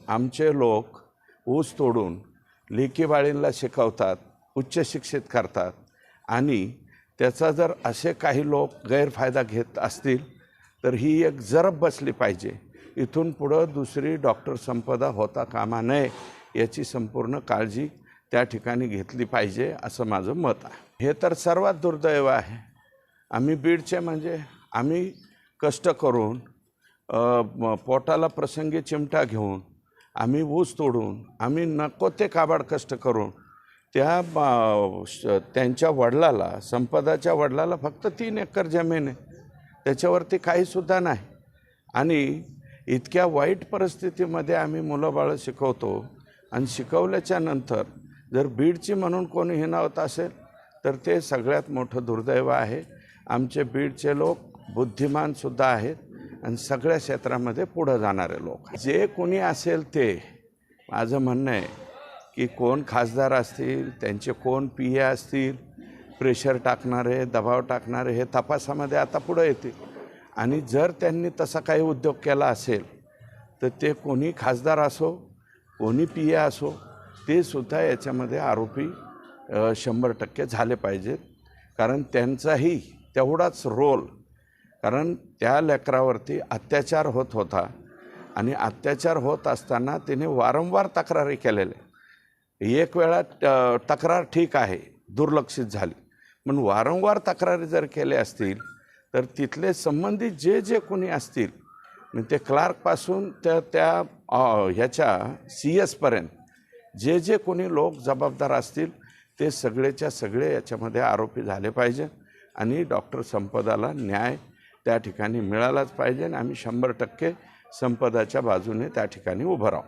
आमचे लोक ऊस तोडून लेकीबाळींना शिकवतात, उच्च शिक्षित करतात आणि त्याचा जर असे काही लोक गैरफायदा घेत असतील तर ही एक जरब बसली पाहिजे। इथून पुढं दुसरी डॉक्टर संपदा होता कामा नये याची संपूर्ण काळजी त्या ठिकाणी घेतली पाहिजे असं माझं मत आहे। हे तर सर्वात दुर्दैव आहे। आम्ही बीडचे म्हणजे आम्ही कष्ट करून पोटाला प्रसंगी चिमटा घेऊन आम्ही ऊस तोडून आम्ही नको ते काबाड कष्ट करून त्यांच्या वडिलाला संपदाच्या वडिलाला फक्त 3 एकर जमीन आहे, त्याच्यावरती काहीसुद्धा नाही आणि इतक्या वाईट परिस्थितीमध्ये आम्ही मुलं बाळं शिकवतो आणि शिकवल्याच्या नंतर जर बीडची म्हणून कोणी हिणावत असेल तर ते सगळ्यात मोठं दुर्दैव आहे। आमचे बीडचे लोक बुद्धिमानसुद्धा आहेत आणि सगळ्या क्षेत्रामध्ये पुढं जाणारे लोक जे कोणी असेल ते माझं म्हणणं आहे की कोण खासदार असतील, त्यांचे कोण पीए असतील, प्रेशर टाकणारे, दबाव टाकणारे हे तपासामध्ये आता पुढं येतील आणि जर त्यांनी तसा काही उद्योग केला असेल तर ते कोणी खासदार असो, कोणी पीए असो, ते सुद्धा याच्यामध्ये आरोपी 100% झाले पाहिजेत, कारण त्यांचाही तेवढाच रोल, कारण त्या लेकरावरती अत्याचार होत होता आणि अत्याचार होत असताना तिने वारंवार तक्रारी केलेल्या। एक वेळा तक्रार ठीक आहे, दुर्लक्षित झाली, पण वारंवार तक्रारी जर केल्या असतील तर तिथले संबंधित जे कोणी असतील ते क्लार्कपासून त्या ह्याच्या CS पर्यंत जे कोणी लोक जबाबदार असतील ते सगळेच्या सगळे याच्यामध्ये आरोपी झाले पाहिजे आणि डॉक्टर संपदाला न्याय त्या ठिकाणी मिळालाच पाहिजे आणि आम्ही 100% संपदाच्या बाजूने त्या ठिकाणी उभं राहू।